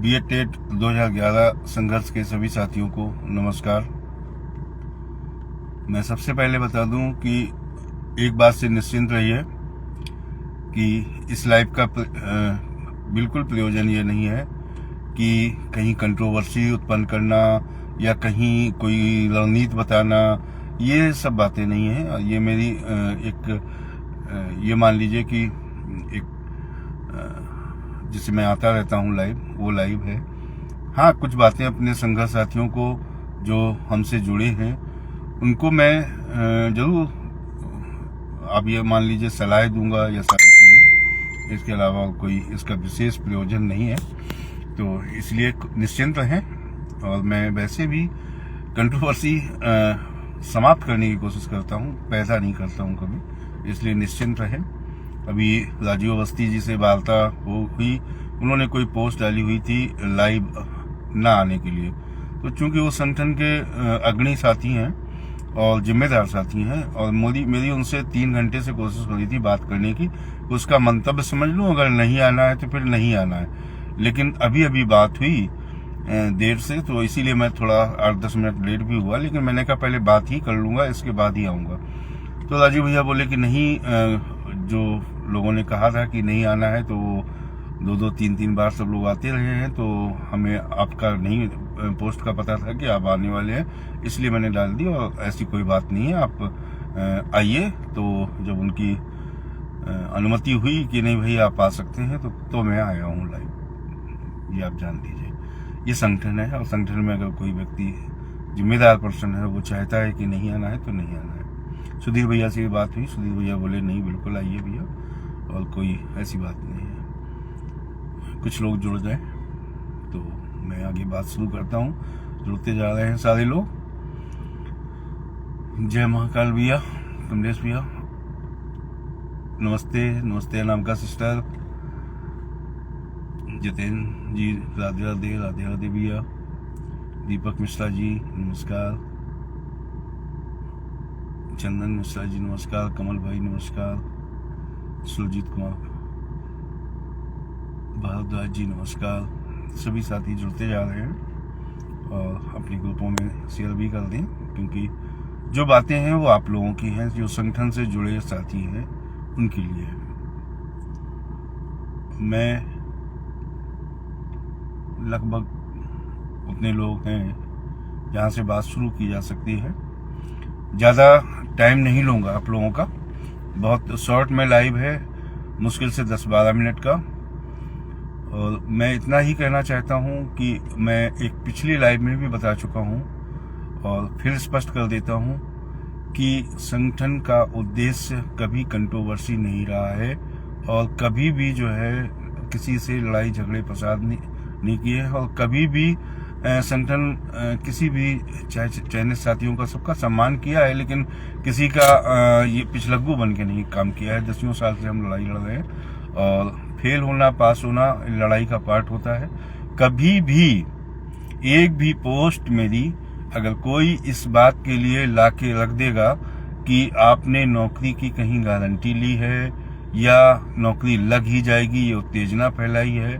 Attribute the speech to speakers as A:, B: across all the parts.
A: BEd TET 2011 संघर्ष के सभी साथियों को नमस्कार। मैं सबसे पहले बता दूं कि एक बात से निश्चिंत रहिए कि इस लाइव का बिल्कुल प्रयोजन ये नहीं है कि कहीं कंट्रोवर्सी उत्पन्न करना या कहीं कोई रणनीति बताना, ये सब बातें नहीं है। ये मेरी ये मान लीजिए कि एक जिसे मैं आता रहता हूँ लाइव, वो लाइव है। हाँ, कुछ बातें अपने संघर्ष साथियों को जो हमसे जुड़े हैं उनको मैं जरूर, आप ये मान लीजिए, सलाह दूंगा या सारी चीज़ें। इसके अलावा कोई इसका विशेष प्रयोजन नहीं है, तो इसलिए निश्चिंत रहें। और मैं वैसे भी कंट्रोवर्सी समाप्त करने की कोशिश करता हूँ, पैदा नहीं करता हूँ कभी, इसलिए निश्चिंत रहें। अभी राजीव अवस्थी जी से वार्ता हुई, उन्होंने कोई पोस्ट डाली हुई थी लाइव ना आने के लिए। तो चूंकि वो संगठन के अग्रणी साथी हैं और जिम्मेदार साथी हैं, और मेरी उनसे 3 घंटे से कोशिश हो रही थी बात करने की, उसका मंतव्य समझ लूँ, अगर नहीं आना है तो फिर नहीं आना है। लेकिन अभी बात हुई देर से, तो इसीलिए मैं थोड़ा 8-10 मिनट लेट भी हुआ, लेकिन मैंने कहा पहले बात ही कर लूँगा, इसके बाद ही आऊँगा। तो राजीव भैया बोले कि नहीं, जो लोगों ने कहा था कि नहीं आना है, तो 2-2, 3-3 बार सब लोग आते रहे हैं, तो हमें आपका नहीं पोस्ट का पता था कि आप आने वाले हैं, इसलिए मैंने डाल दी। और ऐसी कोई बात नहीं है, आप आइए। तो जब उनकी अनुमति हुई कि नहीं भाई आप आ सकते हैं, तो मैं आया हूँ लाइव। ये आप जान लीजिए, ये संगठन है, और संगठन में अगर कोई व्यक्ति जिम्मेदार पर्सन है, वो चाहता है कि नहीं आना है तो नहीं आना है। सुधीर भैया से बात हुई, सुधीर भैया बोले नहीं, बिल्कुल आइए भैया, और कोई ऐसी बात नहीं है। कुछ लोग जुड़ गए, तो मैं आगे बात शुरू करता हूँ। जुड़ते जा रहे हैं सारे लोग। जय महाकाल भैया, कमलेश भैया, नमस्ते अनामिका सिस्टर, जितेंद्र जी राधे राधे भैया, दीपक मिश्रा जी नमस्कार, चंदन मिश्रा जी नमस्कार, कमल भाई नमस्कार, सुरजीत कुमार भारद्वाज जी नमस्कार। सभी साथी जुड़ते जा रहे हैं और अपने ग्रुपों में शेयर भी कर दें, क्योंकि जो बातें हैं वो आप लोगों की हैं, जो संगठन से जुड़े साथी हैं उनके लिए है। मैं लगभग उतने लोग हैं जहाँ से बात शुरू की जा सकती है। ज़्यादा टाइम नहीं लूँगा आप लोगों का, बहुत शॉर्ट में लाइव है, मुश्किल से 10-12 मिनट का। और मैं इतना ही कहना चाहता हूँ कि मैं एक पिछली लाइव में भी बता चुका हूँ और फिर स्पष्ट कर देता हूँ कि संगठन का उद्देश्य कभी कंट्रोवर्सी नहीं रहा है, और कभी भी जो है किसी से लड़ाई झगड़े फसाद नहीं किए हैं, और कभी भी संगठन किसी भी चयनित साथियों का सबका सम्मान किया है, लेकिन किसी का ये पिछलग्गू बन के नहीं काम किया है। 10 साल से हम लड़ाई लड़ रहे हैं, और फेल होना पास होना लड़ाई का पार्ट होता है। कभी भी एक भी पोस्ट मेरी अगर कोई इस बात के लिए लाके रख देगा कि आपने नौकरी की कहीं गारंटी ली है या नौकरी लग ही जाएगी, ये उत्तेजना फैलाई है,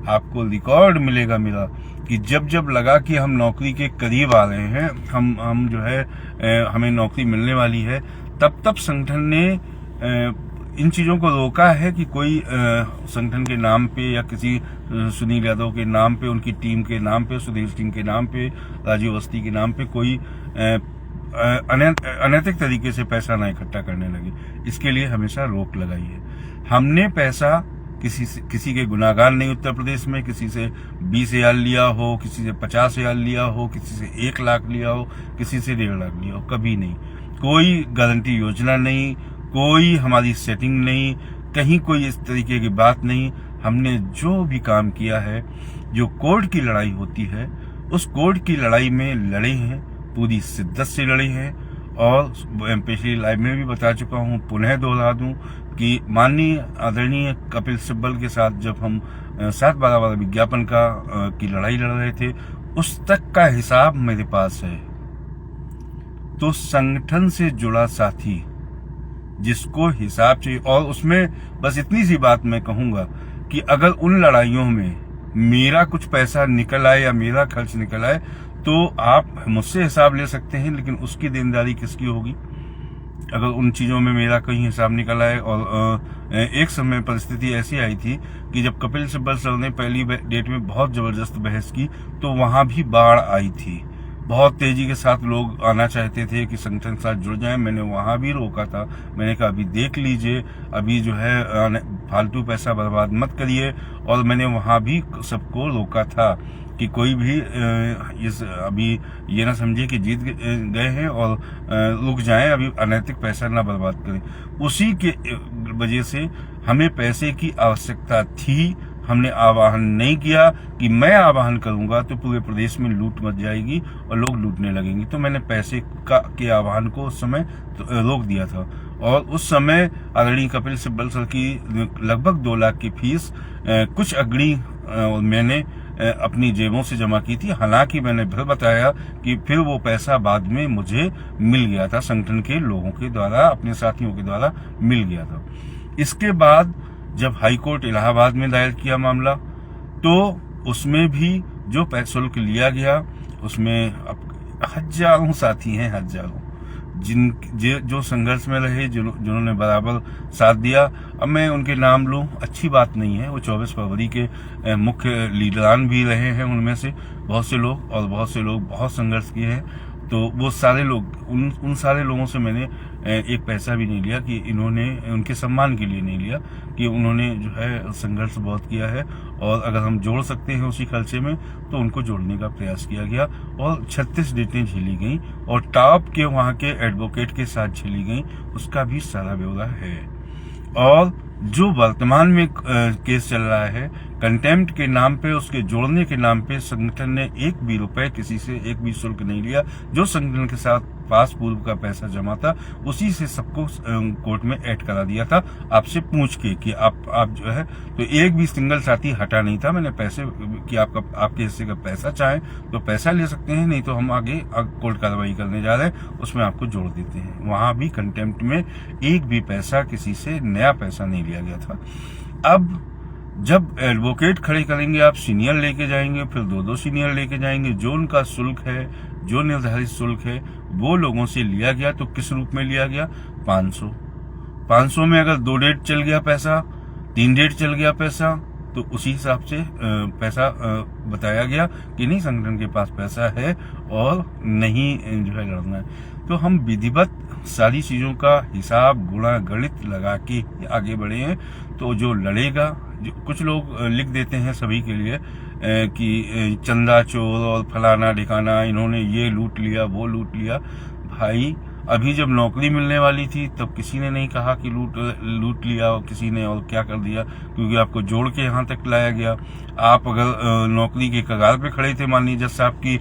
A: आपको रिकॉर्ड मिलेगा मेरा कि जब लगा कि हम नौकरी के करीब आ रहे हैं, हम जो है हमें नौकरी मिलने वाली है, तब संगठन ने इन चीज़ों को रोका है कि कोई संगठन के नाम पे या किसी सुनील यादव के नाम पे, उनकी टीम के नाम पे, सुधीर सिंह के नाम पे, राजीव अवस्थी के नाम पे कोई अनैतिक तरीके से पैसा ना इकट्ठा करने लगे। इसके लिए हमेशा रोक लगाई है। हमने पैसा किसी के गुनाहगार नहीं उत्तर प्रदेश में, किसी से 20,000 लिया हो, किसी से 50,000 लिया हो, किसी से 1 लाख लिया हो, किसी से 1.5 लाख लिया हो, कभी नहीं। कोई गारंटी योजना नहीं, कोई हमारी सेटिंग नहीं, कहीं कोई इस तरीके की बात नहीं। हमने जो भी काम किया है, जो कोर्ट की लड़ाई होती है, उस कोर्ट की लड़ाई में लड़े हैं, पूरी शिद्दत से लड़े हैं। और पिछली लाइव में भी बता चुका हूँ, पुनः दोहरा दूं कि माननीय आदरणीय कपिल सिब्बल के साथ जब हम 7/12 वाला विज्ञापन की लड़ाई लड़ रहे थे, उस तक का हिसाब मेरे पास है। तो संगठन से जुड़ा साथी जिसको हिसाब चाहिए, और उसमें बस इतनी सी बात मैं कहूंगा कि अगर उन लड़ाइयों में मेरा कुछ पैसा निकल आए या मेरा खर्च निकल आए तो आप मुझसे हिसाब ले सकते हैं, लेकिन उसकी देनदारी किसकी होगी अगर उन चीजों में मेरा कहीं हिसाब निकल आए। और एक समय परिस्थिति ऐसी आई थी कि जब कपिल सिब्बल सर ने पहली डेट में बहुत जबरदस्त बहस की तो वहां भी बाढ़ आई थी। बहुत तेजी के साथ लोग आना चाहते थे कि संगठन के साथ जुड़ जाएं। मैंने वहां भी रोका था। मैंने कहा अभी देख लीजिए, अभी जो है फालतू पैसा बर्बाद मत करिए। और मैंने वहां भी सबको रोका था कि कोई भी इस अभी ये ना समझे कि जीत गए हैं और रुक जाएं, अभी अनैतिक पैसा ना बर्बाद करें। उसी के वजह से हमें पैसे की आवश्यकता थी। हमने आवाहन नहीं किया कि मैं आवाहन करूंगा तो पूरे प्रदेश में लूट मच जाएगी और लोग लूटने लगेंगे। तो मैंने पैसे के आवाहन को उस समय रोक दिया था। और उस समय आदरणीय कपिल सिब्बल सर की लगभग 2 लाख की फीस कुछ अग्रणी मैंने अपनी जेबों से जमा की थी। हालांकि मैंने फिर बताया कि फिर वो पैसा बाद में मुझे मिल गया था, संगठन के लोगों के द्वारा, अपने साथियों के द्वारा मिल गया था। इसके बाद जब हाईकोर्ट इलाहाबाद में दायर किया मामला तो उसमें भी जो शुल्क लिया गया उसमें हजारों साथी हैं, हजारों जो संघर्ष में रहे, जिन्होंने बराबर साथ दिया। अब मैं उनके नाम लूं अच्छी बात नहीं है। वो 24 फरवरी के मुख्य लीडरान भी रहे हैं उनमें से बहुत से लोग, और बहुत से लोग बहुत संघर्ष किए हैं। तो वो सारे लोग उन सारे लोगों से मैंने एक पैसा भी नहीं लिया कि इन्होंने उनके सम्मान के लिए नहीं लिया कि उन्होंने जो है संघर्ष बहुत किया है और अगर हम जोड़ सकते हैं उसी खर्चे में तो उनको जोड़ने का प्रयास किया गया। और 36 डेटें झेली गई और टॉप के वहां के एडवोकेट के साथ झेली गई, उसका भी सारा ब्यौरा है। और जो वर्तमान में केस चल रहा है कंटेम्प्ट के नाम पे, उसके जोड़ने के नाम पे संगठन ने एक भी रुपए किसी से एक भी शुल्क नहीं लिया। जो संगठन के साथ पास पूर्व का पैसा जमा था उसी से सबको कोर्ट में ऐड करा दिया था आपसे पूछ के कि आप जो है, तो एक भी सिंगल साथी हटा नहीं था। मैंने पैसे कि आपके हिस्से का पैसा चाहें तो पैसा ले सकते हैं, नहीं तो हम आगे कोर्ट कार्रवाई करने जा रहे हैं उसमें आपको जोड़ देते हैं। वहां भी कंटेम्प्ट में एक भी पैसा किसी से नया पैसा नहीं लिया गया था। अब जब एडवोकेट खड़े करेंगे आप सीनियर लेके जाएंगे, फिर 2-2 सीनियर लेके जाएंगे। जो उनका शुल्क है, जो निर्धारित शुल्क है वो लोगों से लिया गया। तो किस रूप में लिया गया? 500 में अगर 2 डेट चल गया पैसा, 3 डेट चल गया पैसा, तो उसी हिसाब से पैसा बताया गया कि नहीं संगठन के पास पैसा है और नहीं जो है लड़ना है। तो हम विधिवत सारी चीजों का हिसाब गुणा गणित लगा के आगे बढ़े हैं। तो जो लड़ेगा, जो कुछ लोग लिख देते हैं सभी के लिए कि चंदा चोर और फलाना ढिकाना, इन्होंने ये लूट लिया वो लूट लिया। भाई अभी जब नौकरी मिलने वाली थी तब किसी ने नहीं कहा कि लूट लिया और किसी ने और क्या कर दिया, क्योंकि आपको जोड़ के यहाँ तक लाया गया। आप अगर नौकरी के कगार पे खड़े थे, मान लीजिए जज साहब की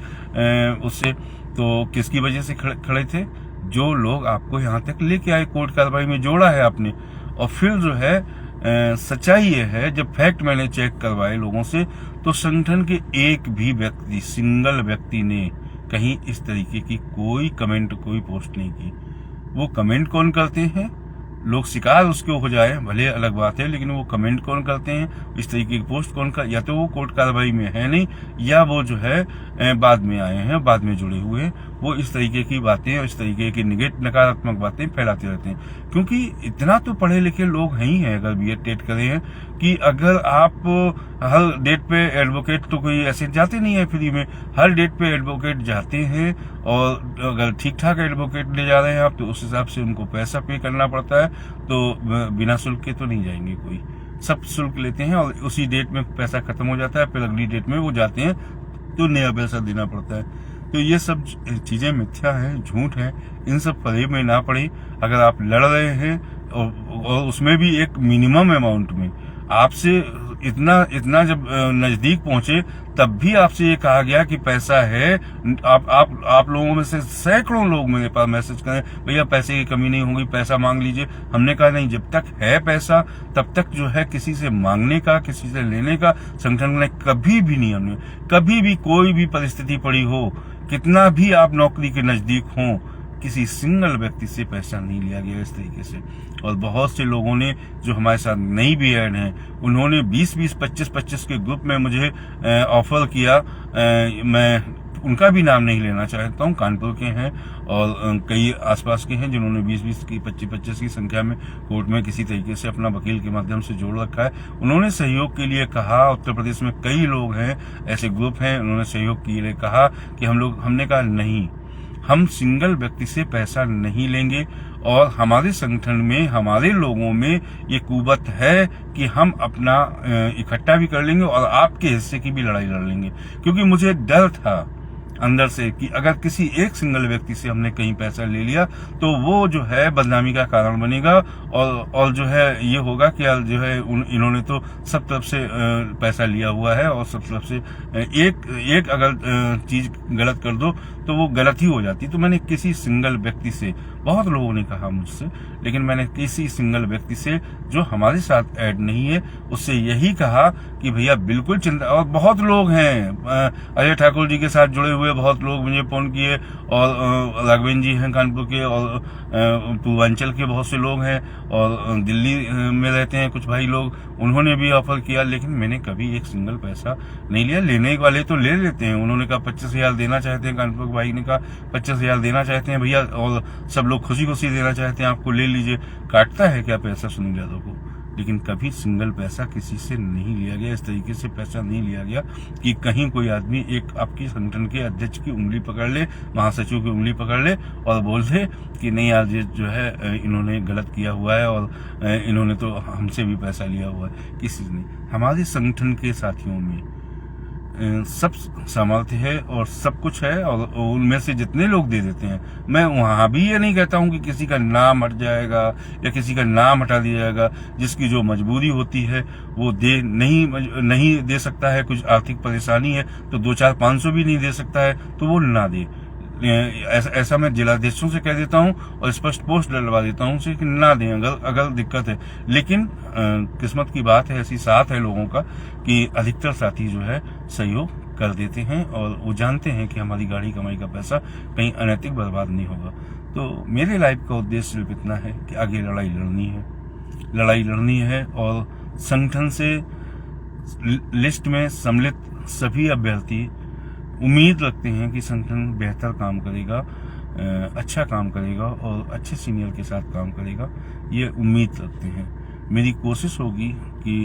A: उससे, तो किसकी वजह से खड़े थे? जो लोग आपको यहाँ तक लेके आए, कोर्ट कार्रवाई में जोड़ा है आपने। और फिर जो है सच्चाई ये है, जब फैक्ट मैंने चेक करवाए लोगों से तो संगठन के एक भी व्यक्ति, सिंगल व्यक्ति ने कहीं इस तरीके की कोई कमेंट, कोई पोस्ट नहीं की। वो कमेंट कौन करते हैं? लोग शिकार उसके हो जाए भले अलग बात है, लेकिन वो कमेंट कौन करते हैं, इस तरीके की पोस्ट कौन कर, या तो वो कोर्ट कार्रवाई में है नहीं, या वो जो है बाद में आए हैं, बाद में जुड़े हुए हैं। वो इस तरीके की बातें और इस तरीके की नकारात्मक बातें फैलाते रहते हैं। क्योंकि इतना तो पढ़े लिखे लोग हैं ही हैं, अगर बीएड टेट करे हैं, कि अगर आप हर डेट पे एडवोकेट, तो कोई ऐसे जाते नहीं है फ्री में, हर डेट पे एडवोकेट जाते हैं। और अगर ठीक ठाक एडवोकेट ले जा रहे हैं आप तो उस हिसाब से उनको पैसा पे करना पड़ता है। तो बिना शुल्क के तो नहीं जाएंगे कोई, सब शुल्क लेते हैं और उसी डेट में पैसा खत्म हो जाता है, फिर अगली डेट में वो जाते हैं तो नया पैसा देना पड़ता है। तो ये सब चीजें मिथ्या हैं, झूठ है, इन सब फरेब में ना पड़े। अगर आप लड़ रहे हैं और उसमें भी एक मिनिमम अमाउंट में, आपसे इतना जब नजदीक पहुंचे तब भी आपसे ये कहा गया कि पैसा है। आप लोगों में से सैकड़ों लोग मेरे पास मैसेज करें, भैया पैसे की कमी नहीं होगी, पैसा मांग लीजिए। हमने कहा नहीं, जब तक है पैसा तब तक जो है किसी से मांगने का, किसी से लेने का संगठन ने कभी भी नहीं, हमने कभी भी कोई भी परिस्थिति पड़ी हो, कितना भी आप नौकरी के नजदीक हों, किसी सिंगल व्यक्ति से पैसा नहीं लिया गया इस तरीके से। और बहुत से लोगों ने जो हमारे साथ नई भी ऐड हैं, उन्होंने 20-20, 25-25 के ग्रुप में मुझे ऑफर किया। मैं उनका भी नाम नहीं लेना चाहता हूँ, कानपुर के हैं और कई आसपास के हैं जिन्होंने 20-20 की 25-25 की संख्या में कोर्ट में किसी तरीके से अपना वकील के माध्यम से जोड़ रखा है। उन्होंने सहयोग के लिए कहा, उत्तर प्रदेश में कई लोग हैं, ऐसे ग्रुप हैं, उन्होंने सहयोग के लिए कहा कि हमने कहा नहीं, हम सिंगल व्यक्ति से पैसा नहीं लेंगे। और हमारे संगठन में, हमारे लोगों में ये कुवत है कि हम अपना इकट्ठा भी कर लेंगे और आपके हिस्से की भी लड़ाई लड़ लेंगे। क्योंकि मुझे डर था अंदर से कि अगर किसी एक सिंगल व्यक्ति से हमने कहीं पैसा ले लिया तो वो जो है बदनामी का कारण बनेगा और जो है ये होगा कि जो है इन्होंने तो सब तरफ से पैसा लिया हुआ है और सब तरफ से एक अगर चीज गलत कर दो तो वो गलत ही हो जाती। तो मैंने किसी सिंगल व्यक्ति से, बहुत लोगों ने कहा मुझसे, लेकिन मैंने किसी सिंगल व्यक्ति से जो हमारे साथ ऐड नहीं है उससे यही कहा कि भैया बिल्कुल चिंता। और बहुत लोग हैं, अजय ठाकुर जी के साथ जुड़े हुए बहुत लोग मुझे फोन किए और राघवेंद्र जी हैं कानपुर के और पूर्वांचल के बहुत से लोग हैं और दिल्ली में रहते हैं कुछ भाई लोग, उन्होंने भी ऑफर किया। लेकिन मैंने कभी एक सिंगल पैसा नहीं लिया। लेने वाले तो ले लेते हैं, उन्होंने कहा 25,000 देना चाहते हैं, कानपुर भाई ने कहा 25,000 देना चाहते हैं भैया, और सब लोग खुशी खुशी देना चाहते हैं, आपको ले लीजिए। काटता है क्या पैसा सुनील यादव को? लेकिन कभी सिंगल पैसा किसी से नहीं लिया गया, इस तरीके से पैसा नहीं लिया गया कि कहीं कोई आदमी एक आपकी संगठन के अध्यक्ष की उंगली पकड़ ले, महासचिव की उंगली पकड़ ले और बोल दे कि नहीं यार ये जो है इन्होंने गलत किया हुआ है और इन्होंने तो हमसे भी पैसा लिया हुआ है। किसी ने, हमारे संगठन के साथियों में सब सामर्थ्य है और सब कुछ है और उनमें से जितने लोग दे देते हैं, मैं वहां भी ये नहीं कहता हूं कि किसी का नाम हट जाएगा या किसी का नाम हटा दिया जाएगा। जिसकी जो मजबूरी होती है वो नहीं दे सकता है, कुछ आर्थिक परेशानी है तो 2-4-500 भी नहीं दे सकता है तो वो ना दे। ऐसा मैं जिलाधीशों से कह देता हूं और स्पष्ट पोस्ट डलवा देता हूं कि ना दें अगर दिक्कत है। लेकिन किस्मत की बात है, ऐसी साथ है लोगों का कि अधिकतर साथी जो है सहयोग कर देते हैं और वो जानते हैं कि हमारी गाड़ी कमाई का पैसा कहीं अनैतिक बर्बाद नहीं होगा। तो मेरे लाइफ का उद्देश्य सिर्फ इतना है कि आगे लड़ाई लड़नी है और संगठन से लिस्ट में सम्मिलित सभी अभ्यर्थी उम्मीद रखते हैं कि संगठन बेहतर काम करेगा, अच्छा काम करेगा और अच्छे सीनियर के साथ काम करेगा, ये उम्मीद रखते हैं। मेरी कोशिश होगी कि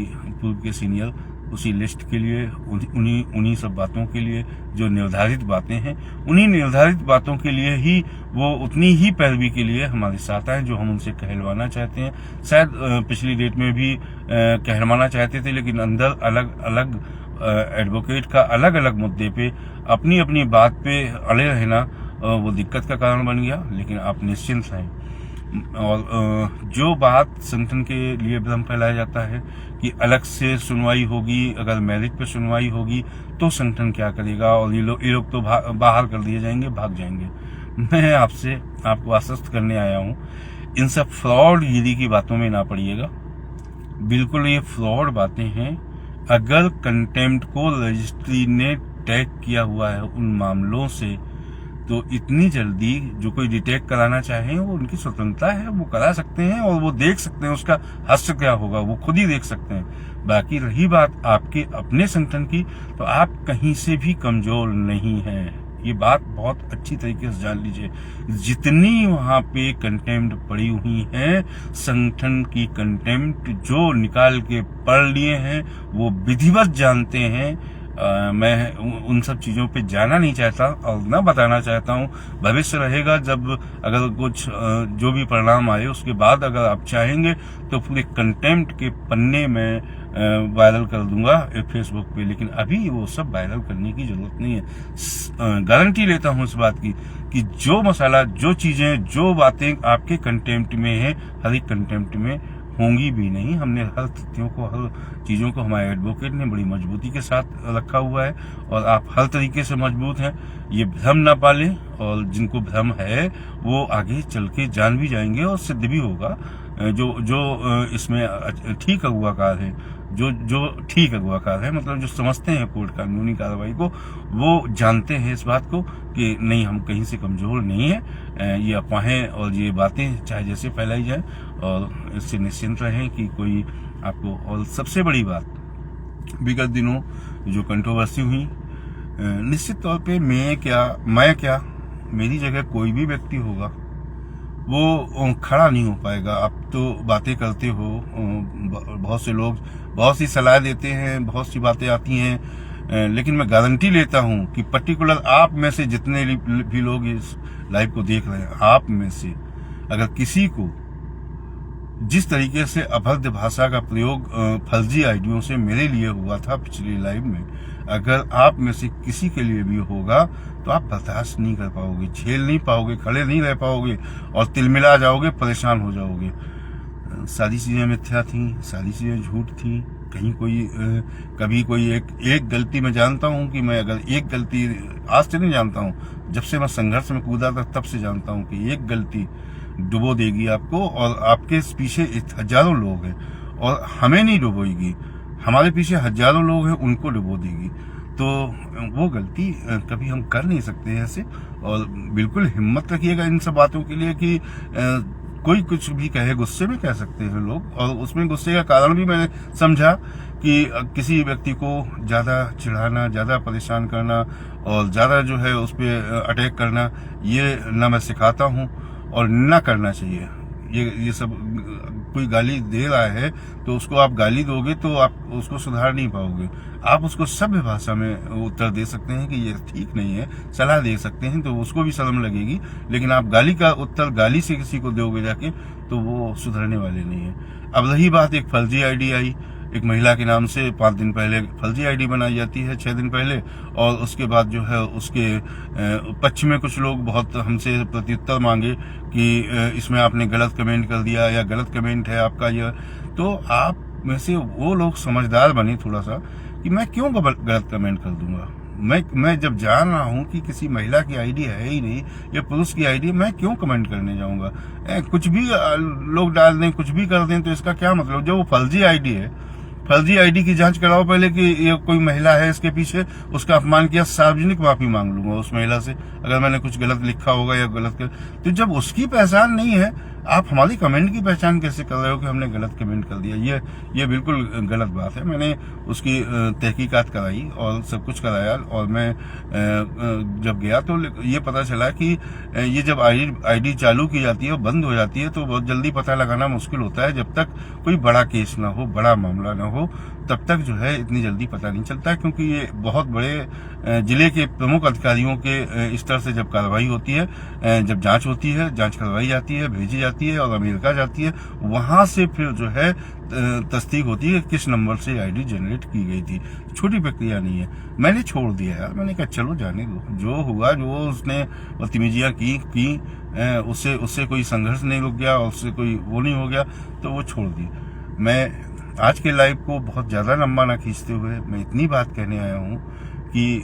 A: पूर्व के सीनियर उसी लिस्ट के लिए, उन्हीं सब बातों के लिए जो निर्धारित बातें हैं, उन्हीं निर्धारित बातों के लिए ही वो उतनी ही पैरवी के लिए हमारे साथ आए जो हम उनसे कहलवाना चाहते हैं। शायद पिछली डेट में भी कहलवाना चाहते थे, लेकिन अंदर अलग अलग एडवोकेट का अलग अलग मुद्दे पे अपनी अपनी बात पे अड़े रहना वो दिक्कत का कारण बन गया। लेकिन आप निश्चिंत हैं। और जो बात संगठन के लिए भ्रम फैलाया जाता है कि अलग से सुनवाई होगी, अगर मेरिट पे सुनवाई होगी तो संगठन क्या करेगा और ये लोग तो बाहर कर दिए जाएंगे, भाग जाएंगे। मैं आपको आश्वस्त करने आया हूँ, इन सब फ्रॉड गिरी की बातों में ना पड़िएगा। बिल्कुल ये फ्रॉड बातें हैं। अगर कंटेम्प्ट को रजिस्ट्री ने टैग किया हुआ है उन मामलों से, तो इतनी जल्दी जो कोई डिटेक्ट कराना चाहे वो उनकी स्वतंत्रता है, वो करा सकते हैं और वो देख सकते हैं उसका हश्र क्या होगा, वो खुद ही देख सकते हैं। बाकी रही बात आपके अपने संगठन की, तो आप कहीं से भी कमजोर नहीं हैं। ये बात बहुत अच्छी तरीके से जान लीजिए। जितनी वहां पे कंटेम्प्ट पड़ी हुई है, संगठन की कंटेम्प्ट जो निकाल के पढ़ लिए हैं वो विधिवत जानते हैं। मैं उन सब चीजों पे जाना नहीं चाहता और न बताना चाहता हूँ। भविष्य रहेगा जब अगर कुछ जो भी परिणाम आए उसके बाद अगर आप चाहेंगे तो पूरे कंटेम्प्ट के पन्ने में वायरल कर दूंगा फेसबुक पे, लेकिन अभी वो सब वायरल करने की जरूरत नहीं है। गारंटी लेता हूँ इस बात की कि जो मसाला, जो चीजें, जो बातें आपके कंटेम्प्ट में है, हर एक कंटेम्प्ट में होंगी भी नहीं। हमने हर तथ्यों को, हर चीजों को हमारे एडवोकेट ने बड़ी मजबूती के साथ रखा हुआ है और आप हर तरीके से मजबूत हैं। ये भ्रम ना पालें और जिनको भ्रम है वो आगे चल के जान भी जाएंगे और सिद्ध भी होगा जो जो इसमें ठीक अगुवाकार है, जो ठीक अगुवाकार है, मतलब जो समझते हैं कोर्ट कानूनी कार्रवाई को, वो जानते हैं इस बात को कि नहीं, हम कहीं से कमजोर नहीं है। ये अफवाहें और ये बातें चाहे जैसे फैलाई जाए, और इससे निश्चिंत रहें कि कोई आपको। और सबसे बड़ी बात, विगत दिनों जो कंट्रोवर्सी हुई, निश्चित तौर पे मैं क्या मेरी जगह कोई भी व्यक्ति होगा वो खड़ा नहीं हो पाएगा। आप तो बातें करते हो, बहुत से लोग बहुत सी सलाह देते हैं, बहुत सी बातें आती हैं, लेकिन मैं गारंटी लेता हूं कि पर्टिकुलर आप में से जितने भी लोग इस लाइव को देख रहे हैं, आप में से अगर किसी को जिस तरीके से अभद्र भाषा का प्रयोग फर्जी आईडियों से मेरे लिए हुआ था पिछली लाइव में, अगर आप में से किसी के लिए भी होगा तो आप बर्दाश्त नहीं कर पाओगे, झेल नहीं पाओगे, खड़े नहीं रह पाओगे और तिलमिला जाओगे, परेशान हो जाओगे। सारी चीजें मिथ्या थी, सारी चीजें झूठ थी। कहीं कोई कभी कोई एक गलती मैं जानता हूं कि मैं अगर एक गलती, आज से नहीं जानता हूं, जब से मैं संघर्ष में कूदा था तब से जानता हूं कि एक गलती डुबो देगी आपको, और आपके पीछे हजारों लोग हैं और हमें नहीं डुबोएगी, हमारे पीछे हजारों लोग हैं, उनको डुबो देगी। तो वो गलती कभी हम कर नहीं सकते हैं ऐसे। और बिल्कुल हिम्मत रखिएगा इन सब बातों के लिए कि कोई कुछ भी कहे, गुस्से में कह सकते हैं लोग, और उसमें गुस्से का कारण भी मैंने समझा कि किसी व्यक्ति को ज्यादा चिढ़ाना, ज्यादा परेशान करना और ज्यादा जो है उस पर अटैक करना, ये ना मैं सिखाता हूँ और ना करना चाहिए। ये सब, कोई गाली दे रहा है तो उसको आप गाली दोगे तो आप उसको सुधार नहीं पाओगे। आप उसको सभ्य भाषा में उत्तर दे सकते हैं कि ये ठीक नहीं है, सलाह दे सकते हैं, तो उसको भी शर्म लगेगी। लेकिन आप गाली का उत्तर गाली से किसी को दोगे जाके तो वो सुधरने वाले नहीं है। अब रही बात, एक फर्जी आईडी आई, एक महिला के नाम से 5 दिन पहले फर्जी आईडी बनाई जाती है, 6 दिन पहले, और उसके बाद जो है उसके पक्ष में कुछ लोग बहुत हमसे प्रत्युत्तर मांगे कि इसमें आपने गलत कमेंट कर दिया या गलत कमेंट है आपका यह। तो आप में से वो लोग समझदार बने थोड़ा सा कि मैं क्यों गलत कमेंट कर दूंगा। मैं जब जान रहा हूं कि किसी महिला की आईडी है ही नहीं, या पुरुष की आईडी, मैं क्यों कमेंट करने जाऊंगा। कुछ भी लोग डाल दें, कुछ भी कर दें, तो इसका क्या मतलब। जो वो फर्जी आईडी है, फर्जी आईडी की जांच कराओ पहले कि ये कोई महिला है इसके पीछे, उसका अपमान किया, सार्वजनिक माफी मांग लूंगा उस महिला से अगर मैंने कुछ गलत लिखा होगा या गलत कर। तो जब उसकी पहचान नहीं है, आप हमारी कमेंट की पहचान कैसे कर रहे हो कि हमने गलत कमेंट कर दिया। ये बिल्कुल गलत बात है। मैंने उसकी तहकीकात कराई और सब कुछ कराया, और मैं जब गया तो ये पता चला कि ये जब आईडी चालू की जाती है और बंद हो जाती है तो बहुत जल्दी पता लगाना मुश्किल होता है। जब तक कोई बड़ा केस ना हो, बड़ा मामला ना हो, तब तक जो है इतनी जल्दी पता नहीं चलता है, क्योंकि ये बहुत बड़े जिले के प्रमुख अधिकारियों के स्तर से जब कार्रवाई होती है, जब जांच होती है, जांच करवाई जाती है, भेजी जाती है और अमेरिका जाती है, वहां से फिर जो है तस्दीक होती है किस नंबर से आईडी जनरेट की गई थी। छोटी प्रक्रिया नहीं है। मैंने छोड़ दिया यार, मैंने कहा चलो जाने दो, जो हुआ, जो उसने बदतमीजियां की उससे कोई संघर्ष नहीं रुक गया और उससे कोई वो नहीं हो गया, तो वो छोड़ दी। मैं आज के लाइव को बहुत ज्यादा लंबा ना खींचते हुए मैं इतनी बात कहने आया हूँ कि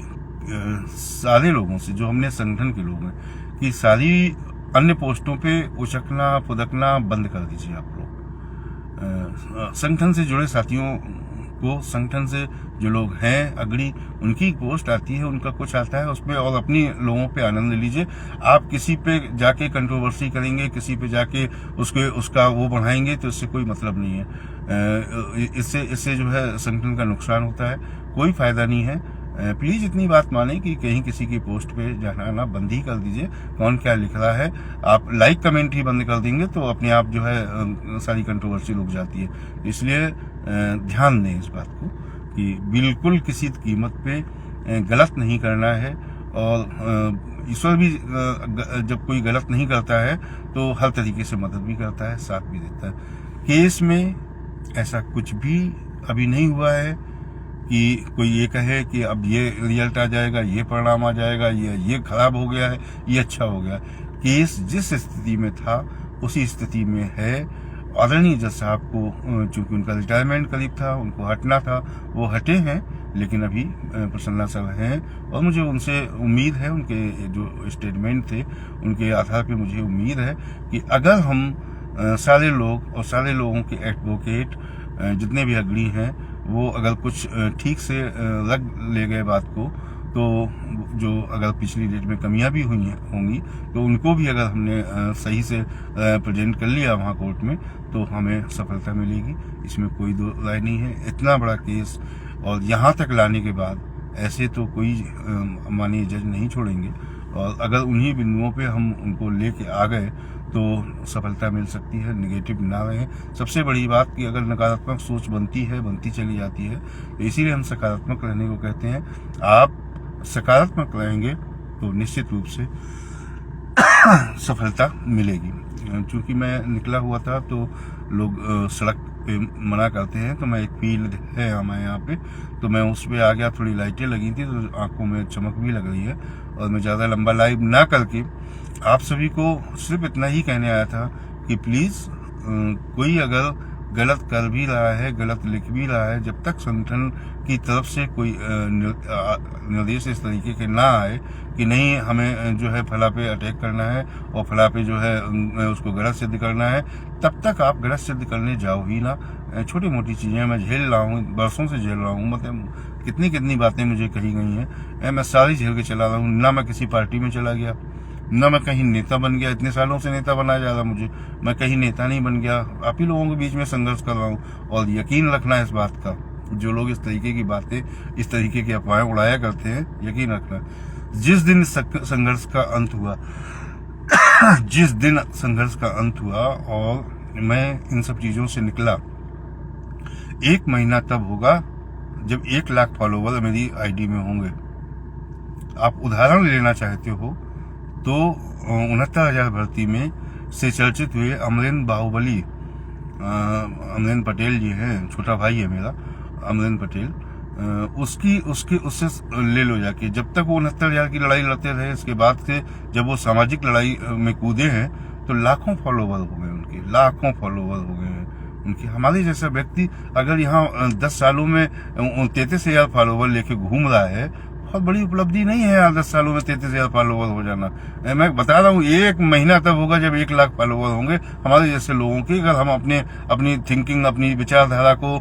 A: सारे लोगों से, जो हमने संगठन के लोग हैं, कि सारी अन्य पोस्टों पे उचकना पुदकना बंद कर दीजिए आप लोग। संगठन से जुड़े साथियों को, संगठन से जो लोग हैं अग्रणी, उनकी पोस्ट आती है, उनका कुछ आता है उसमें, और अपनी लोगों पे आनंद लीजिए। आप किसी पे जाके कंट्रोवर्सी करेंगे, किसी पे जाके उसका वो बढ़ाएंगे, तो इससे कोई मतलब नहीं है। इससे जो है संगठन का नुकसान होता है, कोई फायदा नहीं है। प्लीज इतनी बात माने कि कहीं किसी की पोस्ट पे जाना ना बंद ही कर दीजिए। कौन क्या लिख रहा है, आप लाइक कमेंट ही बंद कर देंगे तो अपने आप जो है सारी कंट्रोवर्सी रुक जाती है। इसलिए ध्यान दें इस बात को कि बिल्कुल किसी कीमत पे गलत नहीं करना है। और ईश्वर भी जब कोई गलत नहीं करता है तो हर तरीके से मदद भी करता है, साथ भी देता है। केस में ऐसा कुछ भी अभी नहीं हुआ है कि कोई ये कहे कि अब ये रिजल्ट आ जाएगा, ये परिणाम आ जाएगा, ये खराब हो गया है, ये अच्छा हो गया। केस जिस स्थिति में था उसी स्थिति में है। आदरणीय जज साहब को चूंकि उनका रिटायरमेंट करीब था, उनको हटना था, वो हटे हैं, लेकिन अभी प्रसन्ना सर हैं और मुझे उनसे उम्मीद है, उनके जो स्टेटमेंट थे उनके आधार पे मुझे उम्मीद है कि अगर हम सारे लोग और सारे लोगों के एडवोकेट जितने भी अग्रणी हैं वो अगर कुछ ठीक से रख ले गए बात को, तो जो अगर पिछली डेट में कमियां भी हुई होंगी तो उनको भी अगर हमने सही से प्रेजेंट कर लिया वहाँ कोर्ट में तो हमें सफलता मिलेगी। इसमें कोई दो राय नहीं है। इतना बड़ा केस और यहाँ तक लाने के बाद ऐसे तो कोई माननीय जज नहीं छोड़ेंगे, और अगर उन्हीं बिंदुओं पे हम उनको लेके आ गए तो सफलता मिल सकती है, निगेटिव ना रहे। सबसे बड़ी बात कि अगर नकारात्मक सोच बनती चली जाती है, तो इसीलिए हम सकारात्मक रहने को कहते हैं। आप सकारात्मक रहेंगे तो निश्चित रूप से सफलता मिलेगी। चूंकि मैं निकला हुआ था तो लोग सड़क पे मना करते हैं, तो मैं एक फील्ड है हमारे यहाँ पे, तो मैं उस पे आ गया। थोड़ी लाइटें लगी थी तो आंखों में चमक भी लग रही है, और मैं ज़्यादा लंबा लाइव ना करके आप सभी को सिर्फ इतना ही कहने आया था कि प्लीज़ कोई अगर गलत कर भी रहा है, गलत लिख भी रहा है, जब तक संगठन की तरफ से कोई निर्देश इस तरीके के ना आए कि नहीं हमें जो है फला पे अटैक करना है और फला पे जो है उसको गलत सिद्ध करना है, तब तक आप गलत सिद्ध करने जाओ ही ना। छोटी मोटी चीज़ें मैं झेल रहा हूँ, बरसों से झेल रहा हूँ, मतलब कितनी बातें मुझे कही गई हैं, मैं सारी झेल के चला रहा हूँ। ना मैं किसी पार्टी में चला गया, ना मैं कहीं नेता बन गया, इतने सालों से नेता बनाया जा रहा मुझे, मैं कहीं नेता नहीं बन गया। आप ही लोगों के बीच में संघर्ष कर रहा हूँ। और यकीन रखना इस बात का, जो लोग इस तरीके की बातें, इस तरीके की अफवाहें उड़ाया करते हैं, यकीन रखना जिस दिन संघर्ष का अंत हुआ जिस दिन संघर्ष का अंत हुआ और मैं इन सब चीजों से निकला, 1 महीना तब होगा जब 1 लाख फॉलोवर मेरी आईडी में होंगे। आप उदाहरण लेना चाहते हो तो 69,000 भर्ती में से चर्चित हुए अमरेंद्र बाहुबली, अमरेंद्र पटेल जी हैं, छोटा भाई है मेरा अमरेंद्र पटेल, उससे ले लो जाके। जब तक वो 69,000 की लड़ाई लड़ते रहे, इसके बाद से जब वो सामाजिक लड़ाई में कूदे हैं तो लाखों फॉलोवर हो गए उनके, लाखों फॉलोवर हो गए हैं उनके। हमारे जैसा व्यक्ति अगर यहाँ 10 सालों में 33,000 फॉलोवर लेके घूम रहा है, बहुत बड़ी उपलब्धि नहीं है यार 10 सालों में 33,000 फॉलोवर हो जाना। मैं बता रहा हूँ 1 महीना तब होगा जब 1 लाख फॉलोवर होंगे हमारे जैसे लोगों की, अगर हम अपनी थिंकिंग, अपनी विचारधारा को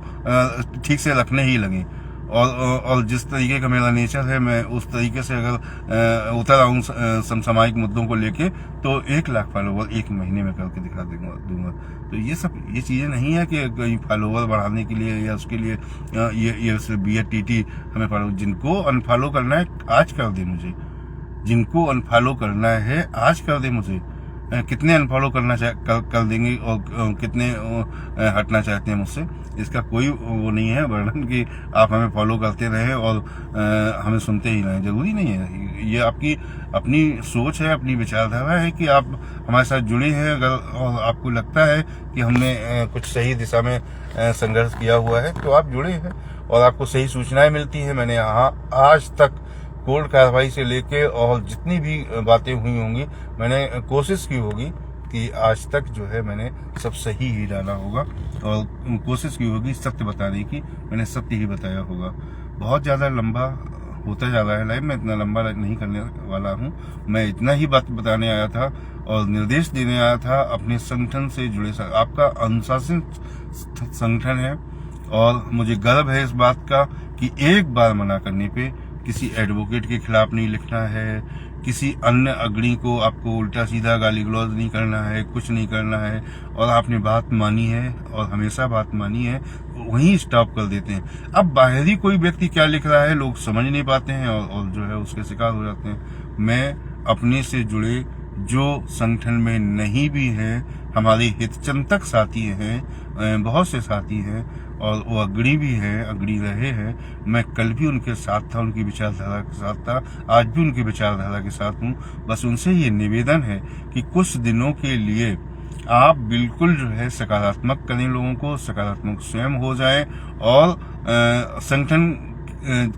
A: ठीक से रखने ही लगे। और जिस तरीके का मेरा नेचर है, मैं उस तरीके से अगर उतर आऊँ समसामयिक मुद्दों को लेके, तो 1 लाख फॉलोवर 1 महीने में करके दिखा दूंगा। तो ये चीजें नहीं है कि कहीं फॉलोवर बढ़ाने के लिए या उसके लिए ये BATT हमें फॉलो। जिनको अनफॉलो करना है आज कर दे मुझे, जिनको अनफॉलो करना है आज कर दे मुझे। कितने अनफॉलो करना कर देंगे और कितने हटना चाहते हैं मुझसे, इसका कोई वो नहीं है वर्णन कि आप हमें फॉलो करते रहें और हमें सुनते ही रहें। जरूरी नहीं है, ये आपकी अपनी सोच है, अपनी विचारधारा है कि आप हमारे साथ जुड़े हैं। अगर और आपको लगता है कि हमने कुछ सही दिशा में संघर्ष किया हुआ है तो आप जुड़े हैं और आपको सही सूचनाएं मिलती हैं। मैंने आज तक कोर्ट कार्रवाई से लेके और जितनी भी बातें हुई होंगी, मैंने कोशिश की होगी कि आज तक जो है मैंने सब सही ही डाला होगा और कोशिश की होगी सत्य बताने की, मैंने सत्य ही बताया होगा। बहुत ज़्यादा लंबा होता जा रहा है लाइव, मैं इतना लंबा नहीं करने वाला हूँ। मैं इतना ही बात बताने आया था और निर्देश देने आया था अपने संगठन से जुड़े। आपका अनुशासित संगठन है और मुझे गर्व है इस बात का कि एक बार मना करने पे किसी एडवोकेट के खिलाफ नहीं लिखना है, किसी अन्य अग्रणी को आपको उल्टा सीधा गाली गलौज नहीं करना है, कुछ नहीं करना है। और आपने बात मानी है और हमेशा बात मानी है, वहीं स्टॉप कर देते हैं। अब बाहरी कोई व्यक्ति क्या लिख रहा है लोग समझ नहीं पाते हैं और जो है उसके शिकार हो जाते हैं। मैं अपने से जुड़े जो संगठन में नहीं भी हैं, हमारे हितचिंतक साथी हैं, बहुत से साथी हैं और वो अग्रणी भी हैं, अग्रणी रहे हैं। मैं कल भी उनके साथ था, उनकी विचारधारा के साथ था, आज भी उनकी विचारधारा के साथ हूँ। बस उनसे ये निवेदन है कि कुछ दिनों के लिए आप बिल्कुल जो है सकारात्मक करें, लोगों को सकारात्मक स्वयं हो जाएं और संगठन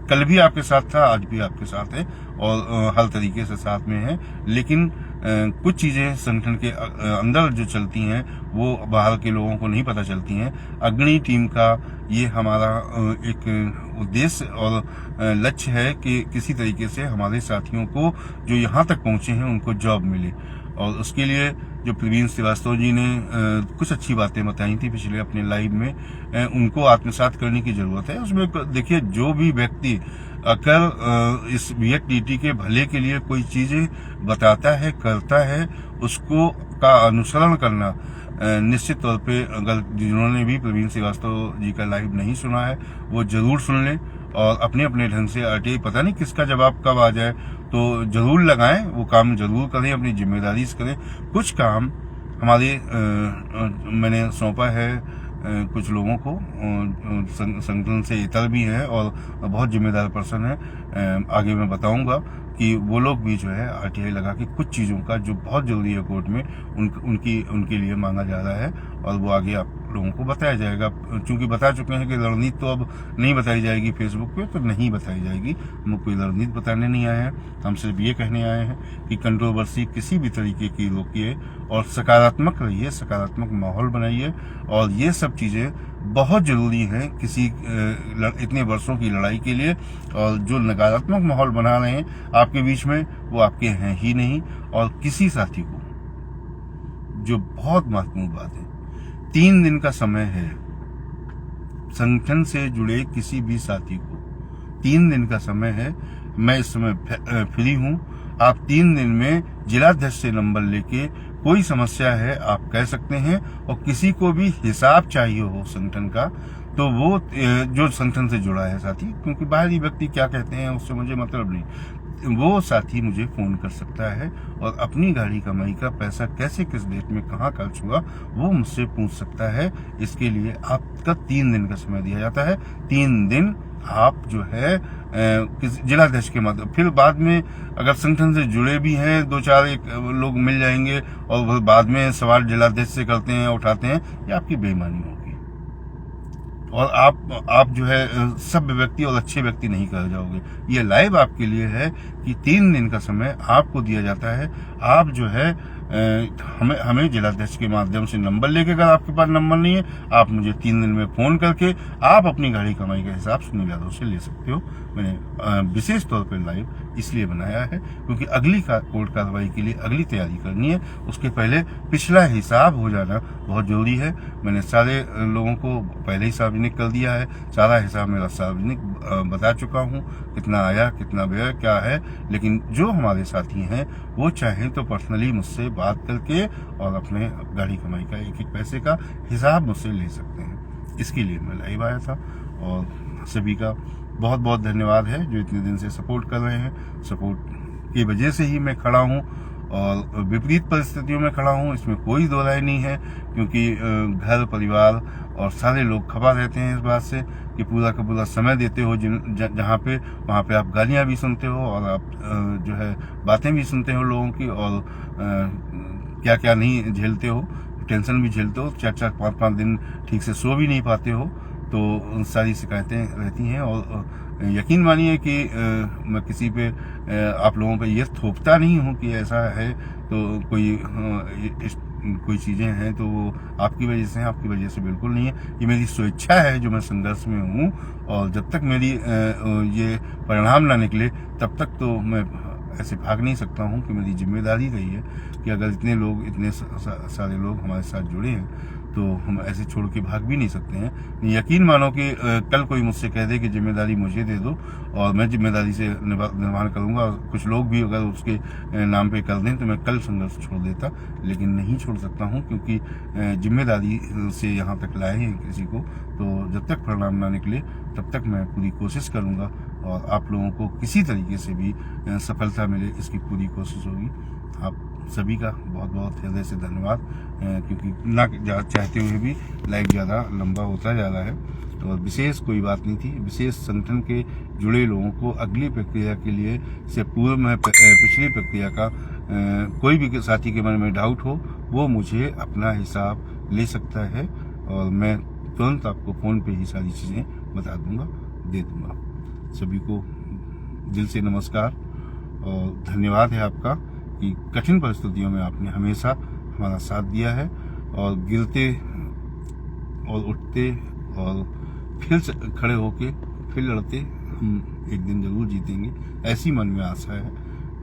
A: कल भी आपके साथ था, आज भी आपके साथ है और हर तरीके से साथ में है। लेकिन कुछ चीजें संगठन के अंदर जो चलती हैं वो बाहर के लोगों को नहीं पता चलती हैं। अग्रणी टीम का ये हमारा एक उद्देश्य और लक्ष्य है कि किसी तरीके से हमारे साथियों को जो यहाँ तक पहुंचे हैं उनको जॉब मिले और उसके लिए जो प्रवीण श्रीवास्तव जी ने कुछ अच्छी बातें बताई थी पिछले अपने लाइव में, उनको आत्मसात करने की जरूरत है। उसमें देखिए, जो भी व्यक्ति अगर इस VHDT के भले के लिए कोई चीजें बताता है, करता है, उसको का अनुसरण करना निश्चित तौर पे, अगर जिन्होंने भी प्रवीण श्रीवास्तव जी का लाइव नहीं सुना है वो जरूर सुन लें और अपने अपने ढंग से RTI, पता नहीं किसका जवाब कब आ जाए, तो जरूर लगाएं, वो काम जरूर करें, अपनी जिम्मेदारी से करें। कुछ काम हमारे मैंने सौंपा है कुछ लोगों को, संगठन से इतर भी हैं और बहुत जिम्मेदार पर्सन है, आगे मैं बताऊंगा कि वो लोग भी जो है RTI लगा के कुछ चीज़ों का जो बहुत जरूरी है कोर्ट में उनके लिए मांगा जा रहा है और वो आगे आप लोगों को बताया जाएगा। चूंकि बता चुके हैं कि रणनीति तो अब नहीं बताई जाएगी फेसबुक पे, तो नहीं बताई जाएगी। हम कोई रणनीति बताने नहीं आए हैं, हम सिर्फ ये कहने आए हैं कि कंट्रोवर्सी किसी भी तरीके की रोकिए और सकारात्मक रहिए, सकारात्मक माहौल बनाइए। और ये सब चीज़ें बहुत जरूरी हैं किसी इतने वर्षों की लड़ाई के लिए। और जो नकारात्मक माहौल बना रहे हैं आपके बीच में, वो आपके हैं ही नहीं। और किसी साथी को, जो बहुत महत्वपूर्ण बात है, 3 दिन का समय है संगठन से जुड़े किसी भी साथी को, 3 दिन का समय है। मैं इस समय फ्री हूं। आप 3 दिन में जिलाध्यक्ष से नंबर लेके कोई समस्या है आप कह सकते हैं। और किसी को भी हिसाब चाहिए हो संगठन का, तो वो जो संगठन से जुड़ा है साथी, क्योंकि बाहरी व्यक्ति क्या कहते हैं उससे मुझे मतलब नहीं, वो साथी मुझे फोन कर सकता है और अपनी गाड़ी कमाई का पैसा कैसे, किस डेट में, कहाँ खर्च हुआ, वो मुझसे पूछ सकता है। इसके लिए आपका 3 दिन का समय दिया जाता है। 3 दिन आप जो है जिलाध्यक्ष के माध्यम, फिर बाद में अगर संगठन से जुड़े भी हैं 2-4 लोग मिल जाएंगे और बाद में सवाल जिलाध्यक्ष से करते हैं, उठाते हैं, ये आपकी बेईमानी होगी। और आप जो है सभ्य व्यक्ति और अच्छे व्यक्ति नहीं कह जाओगे। ये लाइव आपके लिए है कि 3 दिन का समय आपको दिया जाता है। आप जो है हमें जिलाध्यक्ष के माध्यम से नंबर लेके, अगर आपके पास नंबर नहीं है, आप मुझे 3 दिन में फोन करके आप अपनी गाड़ी कमाई का हिसाब सुनील यादव से ले सकते हो। मैंने विशेष तौर पर लाइव इसलिए बनाया है क्योंकि अगली कोर्ट कार्रवाई के लिए अगली तैयारी करनी है, उसके पहले पिछला हिसाब हो जाना बहुत जरूरी है। मैंने सारे लोगों को पहले ही सार्वजनिक कर दिया है, सारा हिसाब मेरा सार्वजनिक बता चुका हूँ, कितना आया, कितना व्यय, क्या है। लेकिन जो हमारे साथी हैं वो चाहें तो पर्सनली मुझसे बात करके और अपने गाड़ी कमाई का एक एक पैसे का हिसाब मुझसे ले सकते हैं। इसके लिए मैं लाइव आया था और सभी का बहुत बहुत धन्यवाद है जो इतने दिन से सपोर्ट कर रहे हैं। सपोर्ट की वजह से ही मैं खड़ा हूँ और विपरीत परिस्थितियों में खड़ा हूँ, इसमें कोई दो राय नहीं है, क्योंकि घर परिवार और सारे लोग खबा रहते हैं इस बात से कि पूरा का पूरा समय देते हो जहाँ पे, वहाँ पे आप गालियाँ भी सुनते हो और आप जो है बातें भी सुनते हो लोगों की, और क्या क्या नहीं झेलते हो, टेंशन भी झेलते हो, 4-4, 5-5 दिन ठीक से सो भी नहीं पाते हो। तो सारी शिकायतें रहती हैं और यकीन मानिए कि मैं किसी पे आप लोगों पे ये थोपता नहीं हूँ कि ऐसा है तो कोई चीज़ें हैं तो वो आपकी वजह से हैं, आपकी वजह से बिल्कुल नहीं है। ये मेरी स्वेच्छा है जो मैं संघर्ष में हूँ, और जब तक मेरी ये परिणाम ना निकले तब तक तो मैं ऐसे भाग नहीं सकता हूँ। कि मेरी जिम्मेदारी रही है कि अगर इतने लोग, इतने सारे लोग हमारे साथ जुड़े हैं तो हम ऐसे छोड़ के भाग भी नहीं सकते हैं। यकीन मानो कि कल कोई मुझसे कह दे कि जिम्मेदारी मुझे दे दो और मैं जिम्मेदारी से निर्वहन करूंगा, कुछ लोग भी अगर उसके नाम पे कर दें तो मैं कल संघर्ष छोड़ देता, लेकिन नहीं छोड़ सकता हूं क्योंकि जिम्मेदारी से यहाँ तक लाए हैं किसी को। तो जब तक परिणाम ना निकले तब तक मैं पूरी कोशिश करूंगा और आप लोगों को किसी तरीके से भी सफलता मिले इसकी पूरी कोशिश होगी। आप सभी का बहुत बहुत हृदय से धन्यवाद, क्योंकि ना चाहते हुए भी लाइव ज़्यादा लंबा होता जा रहा है। तो विशेष कोई बात नहीं थी। विशेष संगठन के जुड़े लोगों को अगली प्रक्रिया के लिए से पूर्व में पिछली प्रक्रिया का कोई भी साथी के मन में डाउट हो वो मुझे अपना हिसाब ले सकता है और मैं तुरंत आपको फ़ोन पे ही सारी चीज़ें बता दूंगा, दे दूंगा। सभी को दिल से नमस्कार और धन्यवाद है आपका कि कठिन परिस्थितियों में आपने हमेशा हमारा साथ दिया है और गिरते और उठते और फिर खड़े होके फिर लड़ते हम एक दिन जरूर जीतेंगे, ऐसी मन में आशा है।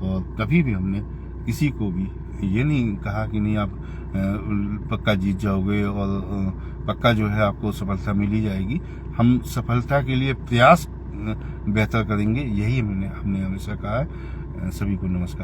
A: और कभी भी हमने किसी को भी ये नहीं कहा कि नहीं आप पक्का जीत जाओगे और पक्का जो है आपको सफलता मिल ही जाएगी। हम सफलता के लिए प्रयास बेहतर करेंगे, यही हमने हमेशा कहा है। सभी को नमस्कार।